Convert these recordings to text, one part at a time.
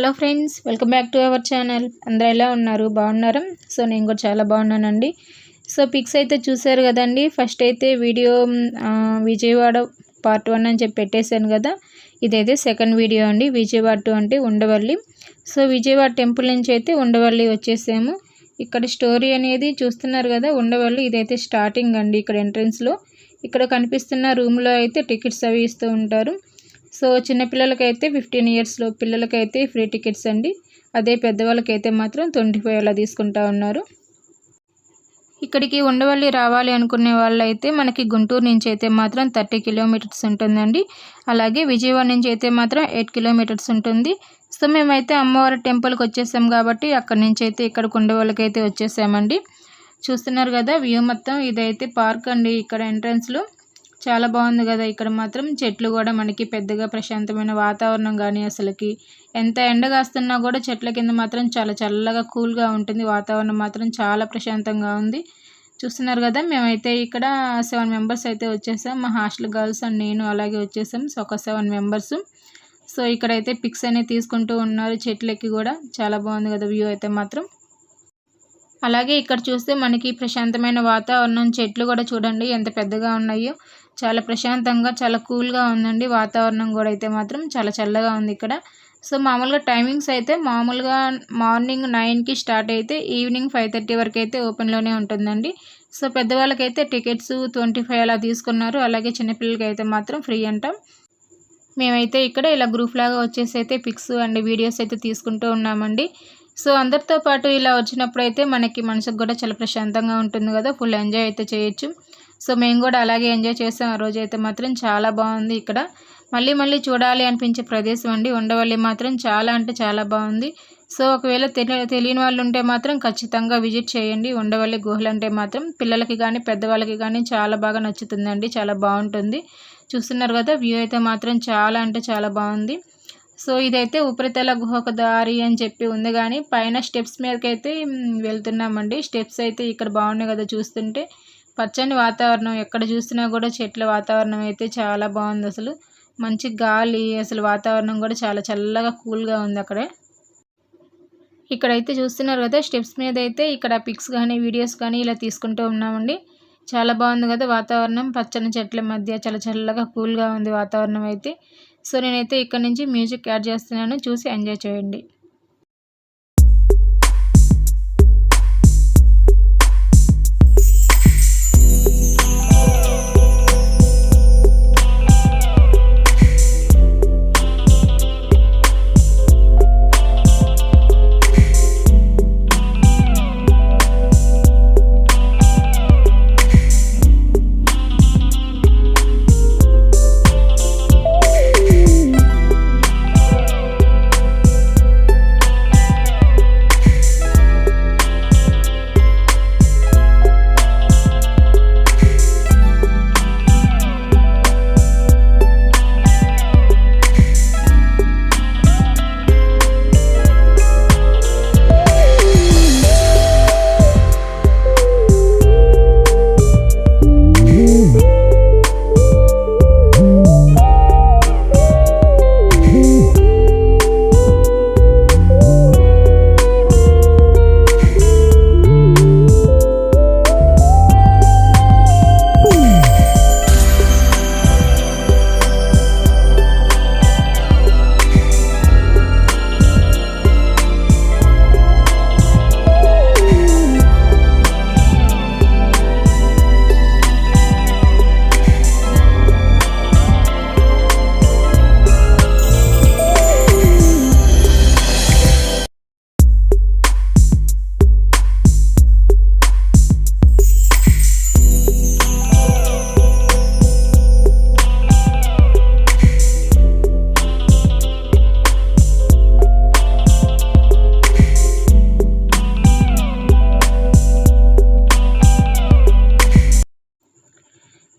Hello friends, welcome back to our channel. అందరూ ఎలా ఉన్నారు? బాగున్నారా? సో నేను కూడా చాలా బాగున్నానండి. సో పిక్స్ అయితే చూసారు కదండి. ఫస్ట్ అయితే వీడియో విజయవాడ పార్ట్ 1 అని చెప్పి పెట్టేశాను కదా. ఇదైతే సెకండ్ వీడియో అండి. విజయవాడ 2 అంటే ఉండవల్లి. సో విజయవాడ టెంపుల్ నుంచి అయితే ఉండవల్లి వచ్చేసాము. ఇక్కడ స్టోరీ అనేది చూస్తున్నారు కదా. ఉండవల్లి ఇదైతే స్టార్టింగ్ అండి. ఇక్కడ ఎంట్రన్స్లో ఇక్కడ కనిపిస్తున్న రూమ్లో అయితే టికెట్స్ అవి ఇస్తూ ఉంటారు. సో చిన్నపిల్లలకైతే 15 ఇయర్స్ లో పిల్లలకైతే ఫ్రీ టికెట్స్ అండి. అదే పెద్దవాళ్ళకైతే మాత్రం 25 అలా తీసుకుంటా ఉన్నారు. ఇక్కడికి ఉండవల్లి రావాలి అనుకునే వాళ్ళైతే మనకి గుంటూరు నుంచి అయితే మాత్రం 30 కిలోమీటర్స్ ఉంటుందండి. అలాగే విజయవాడ నుంచి అయితే మాత్రం 8 కిలోమీటర్స్ ఉంటుంది. సో మేమైతే అమ్మవారి టెంపుల్కి వచ్చేసాం కాబట్టి అక్కడి నుంచి అయితే ఇక్కడికి ఉండవల్లికి అయితే వచ్చేసామండి. చూస్తున్నారు కదా వ్యూ మొత్తం. ఇదైతే పార్క్ అండి. ఇక్కడ ఎంట్రన్స్లో చాలా బాగుంది కదా. ఇక్కడ మాత్రం చెట్లు కూడా మనకి పెద్దగా ప్రశాంతమైన వాతావరణం కానీ అసలుకి ఎంత ఎండ కాస్తున్నా కూడా చెట్ల కింద మాత్రం చాలా చల్లగా కూల్గా ఉంటుంది. వాతావరణం మాత్రం చాలా ప్రశాంతంగా ఉంది. చూస్తున్నారు కదా. మేమైతే ఇక్కడ 7 మెంబర్స్ అయితే వచ్చేసాం. మా హాస్టల్ గర్ల్స్ అండ్ నేను అలాగే వచ్చేసాం. సో ఒక 7 మెంబర్స్. సో ఇక్కడైతే పిక్స్ అనేవి తీసుకుంటూ ఉన్నారు. చెట్లకి కూడా చాలా బాగుంది కదా వ్యూ అయితే మాత్రం. అలాగే ఇక్కడ చూస్తే మనకి ప్రశాంతమైన వాతావరణం, చెట్లు కూడా చూడండి ఎంత పెద్దగా ఉన్నాయో. చాలా ప్రశాంతంగా చాలా కూల్గా ఉందండి. వాతావరణం కూడా అయితే మాత్రం చాలా చల్లగా ఉంది ఇక్కడ. సో మామూలుగా టైమింగ్స్ అయితే మామూలుగా మార్నింగ్ 9కి స్టార్ట్ అయితే ఈవినింగ్ 5:30 వరకు అయితే ఓపెన్లోనే ఉంటుందండి. సో పెద్దవాళ్ళకైతే టికెట్స్ 25 అలా తీసుకున్నారు. అలాగే చిన్నపిల్లలకి అయితే మాత్రం ఫ్రీ అంట. మేమైతే ఇక్కడ ఇలా గ్రూప్ లాగా వచ్చేసి అయితే పిక్స్ అండ్ వీడియోస్ అయితే తీసుకుంటూ ఉన్నామండి. సో అందరితో పాటు ఇలా వచ్చినప్పుడు అయితే మనకి మనసుకు కూడా చాలా ప్రశాంతంగా ఉంటుంది కదా. ఫుల్ ఎంజాయ్ అయితే చేయొచ్చు. సో మేము కూడా అలాగే ఎంజాయ్ చేసాం. ఆ రోజు అయితే మాత్రం చాలా బాగుంది. ఇక్కడ మళ్ళీ మళ్ళీ చూడాలి అనిపించే ప్రదేశం అండి ఉండవల్లి మాత్రం. చాలా అంటే చాలా బాగుంది. సో ఒకవేళ తెలియని వాళ్ళు ఉంటే మాత్రం ఖచ్చితంగా విజిట్ చేయండి. ఉండవల్లి గుహలు అంటే మాత్రం పిల్లలకి కానీ పెద్దవాళ్ళకి కానీ చాలా బాగా నచ్చుతుందండి. చాలా బాగుంటుంది. చూస్తున్నారు కదా వ్యూ అయితే మాత్రం చాలా అంటే చాలా బాగుంది. సో ఇదైతే ఉపరితల గుహకు దారి అని చెప్పి ఉంది కానీ పైన స్టెప్స్ మీదకైతే వెళ్తున్నామండి. స్టెప్స్ అయితే ఇక్కడ బాగున్నాయి కదా చూస్తుంటే. పచ్చని వాతావరణం, ఎక్కడ చూసినా కూడా చెట్ల వాతావరణం అయితే చాలా బాగుంది. అసలు మంచి గాలి, అసలు వాతావరణం కూడా చాలా చల్లగా కూల్గా ఉంది అక్కడ. ఇక్కడైతే చూస్తున్నారు కదా స్టెప్స్ మీద అయితే ఇక్కడ పిక్స్ కానీ వీడియోస్ కానీ ఇలా తీసుకుంటూ ఉన్నామండి. చాలా బాగుంది కదా వాతావరణం. పచ్చని చెట్ల మధ్య చాలా చల్లగా కూల్గా ఉంది వాతావరణం అయితే. సో నేనైతే ఇక్కడ నుంచి మ్యూజిక్ యాడ్ చేస్తున్నాను, చూసి ఎంజాయ్ చేయండి.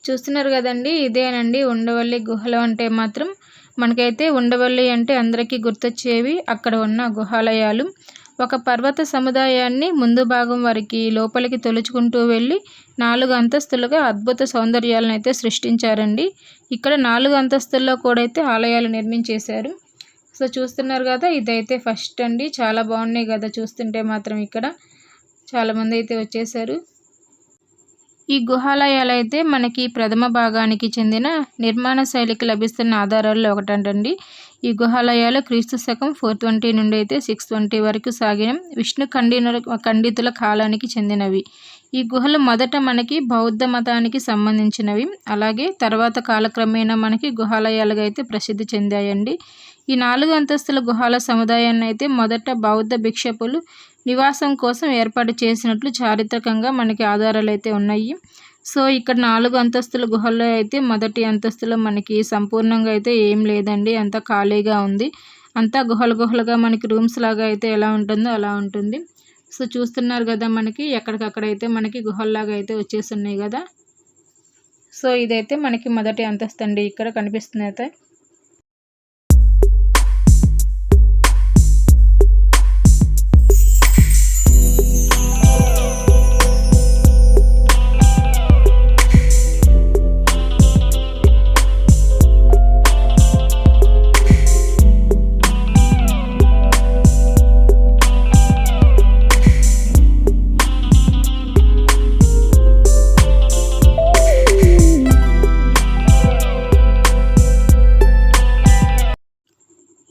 చూస్తున్నారు కదండి. ఇదేనండి ఉండవల్లి గుహలు అంటే మాత్రం. మనకైతే ఉండవల్లి అంటే అందరికీ గుర్తొచ్చేవి అక్కడ ఉన్న గుహాలయాలు. ఒక పర్వత సముదాయాన్ని ముందు భాగం వరకు లోపలికి తొలుచుకుంటూ వెళ్ళి 4 అంతస్తులుగా అద్భుత సౌందర్యాలను అయితే సృష్టించారండి. ఇక్కడ 4 అంతస్తుల్లో కూడా అయితే ఆలయాలు నిర్మించేశారు. సో చూస్తున్నారు కదా, ఇదైతే ఫస్ట్ అండి. చాలా బాగున్నాయి కదా చూస్తుంటే మాత్రం. ఇక్కడ చాలామంది అయితే వచ్చేసారు. ఈ గుహాలయాలు అయితే మనకి ప్రథమ భాగానికి చెందిన నిర్మాణ శైలికి లభిస్తున్న ఆధారాల్లో ఒకటంటండి. ఈ గుహాలయాలు క్రీస్తు శకం 420 నుండి అయితే 620 వరకు సాగిన విష్ణు ఖండితుల కాలానికి చెందినవి. ఈ గుహలు మొదట మనకి బౌద్ధ మతానికి సంబంధించినవి. అలాగే తర్వాత కాలక్రమేణా మనకి గుహాలయాలుగా అయితే ప్రసిద్ధి చెందాయండి. ఈ 4 అంతస్తుల గుహాల సముదాయాన్ని అయితే మొదట బౌద్ధ భిక్షపులు నివాసం కోసం ఏర్పాటు చేసినట్లు చారిత్రకంగా మనకి ఆధారాలు అయితే ఉన్నాయి. సో ఇక్కడ 4 అంతస్తుల గుహల్లో అయితే మొదటి అంతస్తులో మనకి సంపూర్ణంగా అయితే ఏం లేదండి, అంతా ఖాళీగా ఉంది. అంతా గుహలుగా మనకి రూమ్స్ లాగా అయితే ఎలా ఉంటుందో అలా ఉంటుంది. సో చూస్తున్నారు కదా, మనకి ఎక్కడికక్కడైతే మనకి గుహల్లాగా అయితే వచ్చేస్తున్నాయి కదా. సో ఇదైతే మనకి మొదటి అంతస్తు అండి, ఇక్కడ కనిపిస్తుంది అయితే.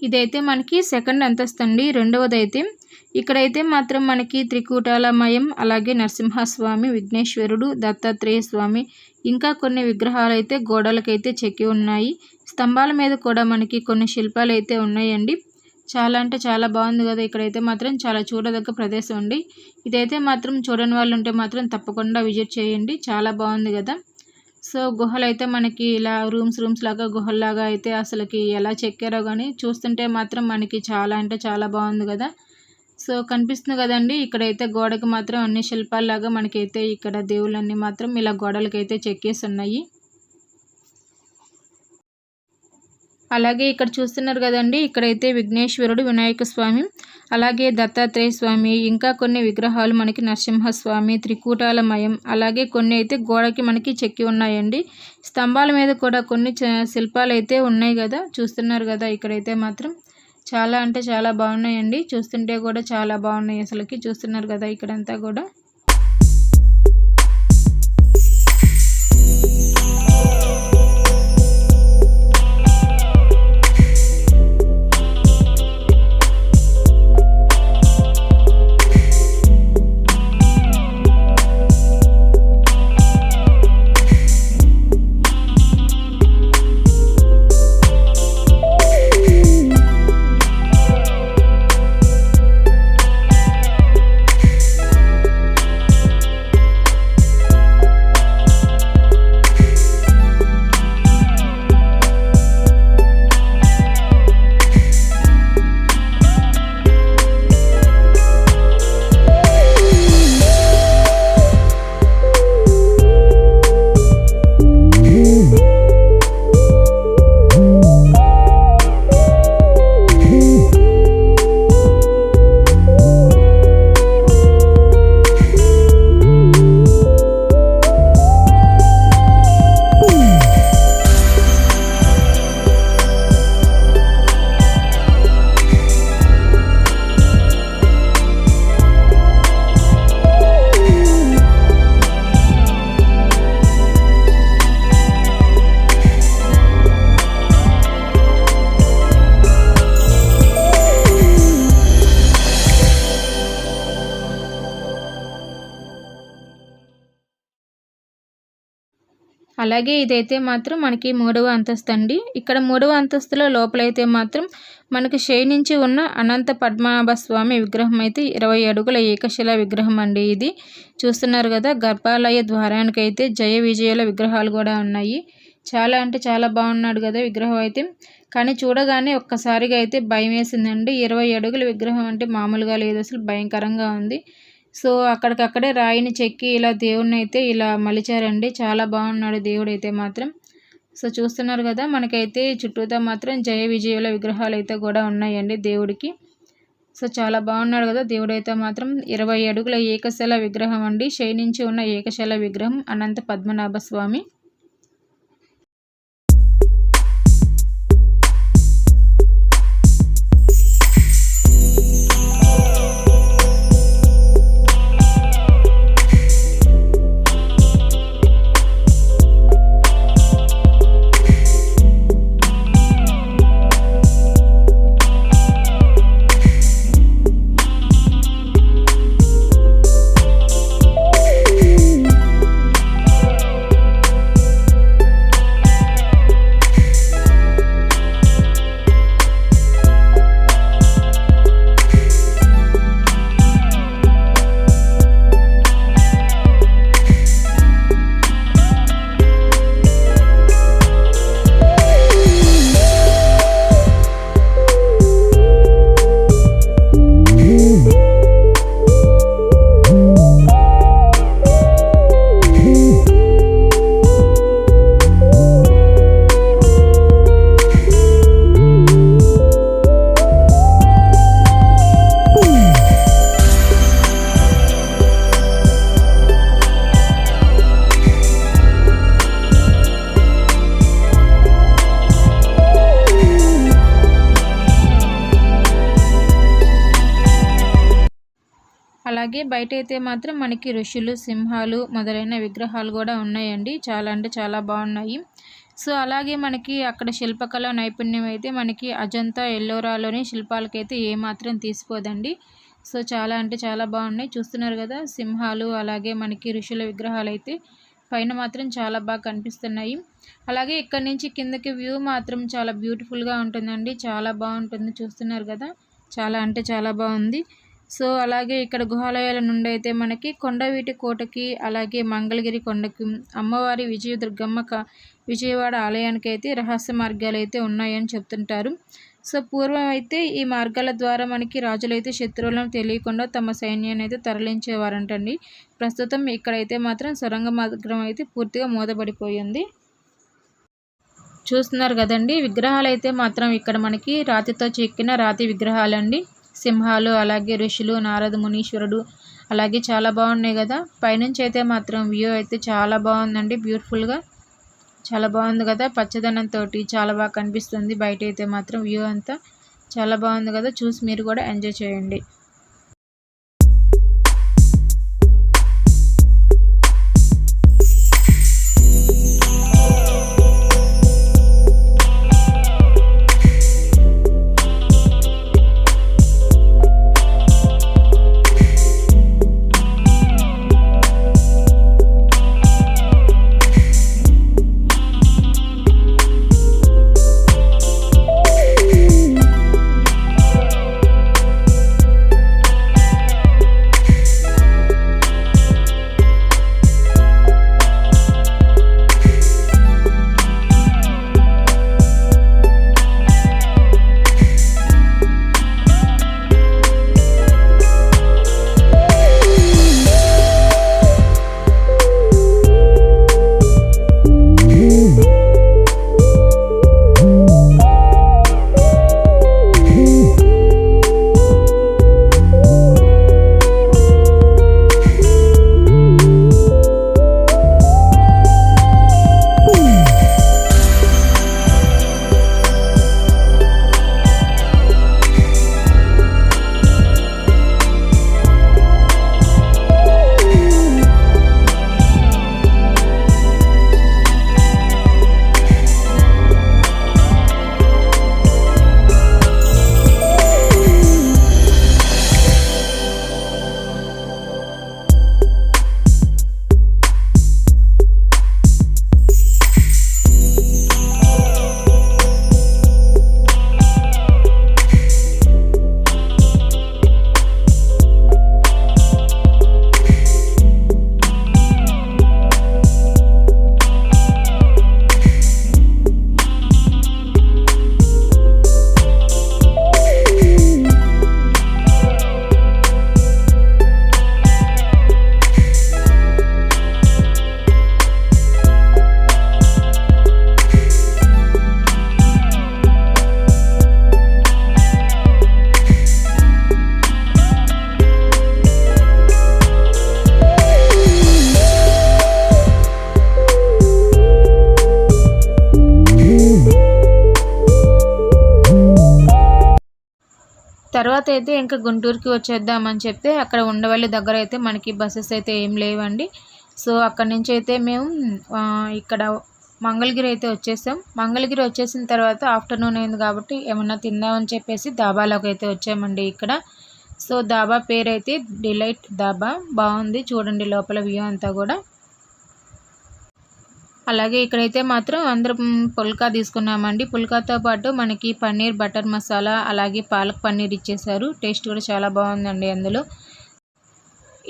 ఇదైతే మనకి సెకండ్ అంతస్తు అండి. రెండవదైతే ఇక్కడైతే మాత్రం మనకి త్రికూటాలమయం, అలాగే నరసింహస్వామి, విఘ్నేశ్వరుడు, దత్తాత్రేయ స్వామి, ఇంకా కొన్ని విగ్రహాలు అయితే గోడలకైతే చెక్కి ఉన్నాయి. స్తంభాల మీద కూడా మనకి కొన్ని శిల్పాలు అయితే ఉన్నాయండి. చాలా అంటే చాలా బాగుంది కదా. ఇక్కడైతే మాత్రం చాలా చూడదగ్గ ప్రదేశం అండి. ఇదైతే మాత్రం చూడని వాళ్ళు ఉంటే మాత్రం తప్పకుండా విజిట్ చేయండి, చాలా బాగుంది కదా. సో గుహలు అయితే మనకి ఇలా రూమ్స్ లాగా గుహల్లాగా అయితే అసలుకి ఎలా చెక్కారో కానీ చూస్తుంటే మాత్రం మనకి చాలా అంటే చాలా బాగుంది కదా. సో కనిపిస్తుంది కదండి, ఇక్కడైతే గోడకి మాత్రం అన్ని శిల్పాల్లాగా మనకైతే ఇక్కడ దేవుళ్ళన్నీ మాత్రం ఇలా గోడలకైతే చెక్కేసి ఉన్నాయి. అలాగే ఇక్కడ చూస్తున్నారు కదండి, ఇక్కడైతే విఘ్నేశ్వరుడు, వినాయక స్వామి, అలాగే దత్తాత్రేయ స్వామి, ఇంకా కొన్ని విగ్రహాలు మనకి నరసింహస్వామి, త్రికూటాలమయం, అలాగే కొన్ని అయితే గోడకి మనకి చెక్కి ఉన్నాయండి. స్తంభాల మీద కూడా కొన్ని శిల్పాలు అయితే ఉన్నాయి కదా, చూస్తున్నారు కదా. ఇక్కడైతే మాత్రం చాలా అంటే చాలా బాగున్నాయండి, చూస్తుంటే కూడా చాలా బాగున్నాయి అసలుకి. చూస్తున్నారు కదా ఇక్కడంతా కూడా. అలాగే ఇదైతే మాత్రం మనకి 3వ అంతస్తు అండి. ఇక్కడ 3వ అంతస్తులో లోపలైతే మాత్రం మనకి శయనించి ఉన్న అనంత పద్మనాభ స్వామి విగ్రహం అయితే 20 అడుగుల ఏకశిలా విగ్రహం అండి. ఇది చూస్తున్నారు కదా. గర్భాలయ ద్వారానికి అయితే జయ విజయాల విగ్రహాలు కూడా ఉన్నాయి. చాలా అంటే చాలా బాగున్నాడు కదా విగ్రహం అయితే. కానీ చూడగానే ఒక్కసారిగా అయితే భయం వేసిందండి. 20 అడుగుల విగ్రహం అంటే మామూలుగా లేదు, అసలు భయంకరంగా ఉంది. సో అక్కడికక్కడే రాయిని చెక్కి ఇలా దేవుడిని అయితే ఇలా మలిచారండి. చాలా బాగున్నాడు దేవుడు అయితే మాత్రం. సో చూస్తున్నారు కదా, మనకైతే చుట్టూతా మాత్రం జయ విజయుల విగ్రహాలు అయితే కూడా ఉన్నాయండి దేవుడికి. సో చాలా బాగున్నాడు కదా దేవుడైతే మాత్రం. 20 అడుగుల ఏకశిల విగ్రహం అండి, శయనించి ఉన్న ఏకశిల విగ్రహం అనంత పద్మనాభ స్వామి. అలాగే బయట అయితే మాత్రం మనకి ఋషులు, సింహాలు మొదలైన విగ్రహాలు కూడా ఉన్నాయండి. చాలా అంటే చాలా బాగున్నాయి. సో అలాగే మనకి అక్కడ శిల్పకళ నైపుణ్యం అయితే మనకి అజంతా, ఎల్లోరాలోని శిల్పాలకైతే ఏమాత్రం తీసిపోదండి. సో చాలా అంటే చాలా బాగున్నాయి. చూస్తున్నారు కదా, సింహాలు అలాగే మనకి ఋషుల విగ్రహాలు అయితే పైన మాత్రం చాలా బాగా కనిపిస్తున్నాయి. అలాగే ఇక్కడ నుంచి కిందకి వ్యూ మాత్రం చాలా బ్యూటిఫుల్గా ఉంటుందండి. చాలా బాగుంటుంది. చూస్తున్నారు కదా, చాలా అంటే చాలా బాగుంది. సో అలాగే ఇక్కడ గుహాలయాల నుండి అయితే మనకి కొండవీటి కోటకి అలాగే మంగళగిరి కొండకి అమ్మవారి విజయదుర్గమ్మ విజయవాడ ఆలయానికి అయితే రహస్య మార్గాలు అయితే ఉన్నాయని చెప్తుంటారు. సో పూర్వం అయితే ఈ మార్గాల ద్వారా మనకి రాజులైతే శత్రువులను తెలియకుండా తమ సైన్యాన్ని అయితే తరలించేవారంటండి. ప్రస్తుతం ఇక్కడైతే మాత్రం సొరంగ మార్గం అయితే పూర్తిగా మూతపడిపోయింది. చూస్తున్నారు కదండి, విగ్రహాలు అయితే మాత్రం ఇక్కడ మనకి రాతితో చెక్కిన రాతి విగ్రహాలండి. సింహాలు అలాగే ఋషులు, నారద మునీశ్వరుడు అలాగే చాలా బాగున్నాయి కదా. పైనుంచి అయితే మాత్రం వ్యూ అయితే చాలా బాగుందండి. బ్యూటిఫుల్గా చాలా బాగుంది కదా, పచ్చదనంతో చాలా బాగా కనిపిస్తుంది. బయట అయితే మాత్రం వ్యూ అంతా చాలా బాగుంది కదా. చూసి మీరు కూడా ఎంజాయ్ చేయండి. తర్వాత అయితే ఇంకా గుంటూరుకి వచ్చేద్దామని చెప్తే అక్కడ ఉండవల్లి దగ్గర అయితే మనకి బస్సెస్ అయితే ఏం లేవండి. సో అక్కడి నుంచి అయితే మేము ఇక్కడ మంగళగిరి అయితే వచ్చేసాం. మంగళగిరి వచ్చేసిన తర్వాత ఆఫ్టర్నూన్ అయింది కాబట్టి ఏమన్నా తిందామని చెప్పేసి దాబాలోకి అయితే వచ్చామండి ఇక్కడ. సో దాబా పేరు అయితే డిలైట్ దాబా. బాగుంది చూడండి లోపల వ్యూ అంతా కూడా. అలాగే ఇక్కడైతే మాత్రం అందరం పుల్కా తీసుకున్నామండి. పుల్కాతో పాటు మనకి పన్నీర్ బటర్ మసాలా అలాగే పాలక్ పన్నీర్ ఇచ్చేసారు. టేస్ట్ కూడా చాలా బాగుందండి అందులో.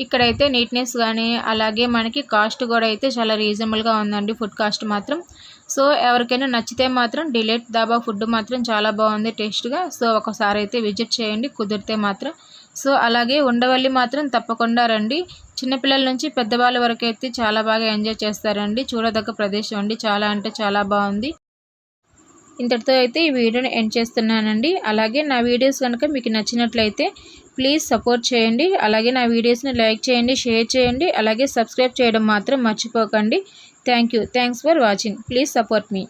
ఇక్కడైతే నీట్నెస్ కానీ అలాగే మనకి కాస్ట్ కూడా అయితే చాలా రీజనబుల్గా ఉందండి ఫుడ్ కాస్ట్ మాత్రం. సో ఎవరికైనా నచ్చితే మాత్రం డిలైట్ దాబా ఫుడ్ మాత్రం చాలా బాగుంది టేస్ట్గా. సో ఒకసారి అయితే విజిట్ చేయండి కుదిరితే మాత్రం. సో అలాగే ఉండవల్లి మాత్రం తప్పకుండా రండి. చిన్నపిల్లల నుంచి పెద్దవాళ్ళ వరకు అయితే చాలా బాగా ఎంజాయ్ చేస్తారండి. చూడదగ్గ ప్రదేశం అండి, చాలా అంటే చాలా బాగుంది. ఇంతటితో అయితే ఈ వీడియోని ఎండ్ చేస్తున్నానండి. అలాగే నా వీడియోస్ కనుక మీకు నచ్చినట్లయితే ప్లీజ్ సపోర్ట్ చేయండి. అలాగే నా వీడియోస్ని లైక్ చేయండి, షేర్ చేయండి, అలాగే సబ్స్క్రైబ్ చేయడం మాత్రం మర్చిపోకండి. Thanks for watching. Please support me.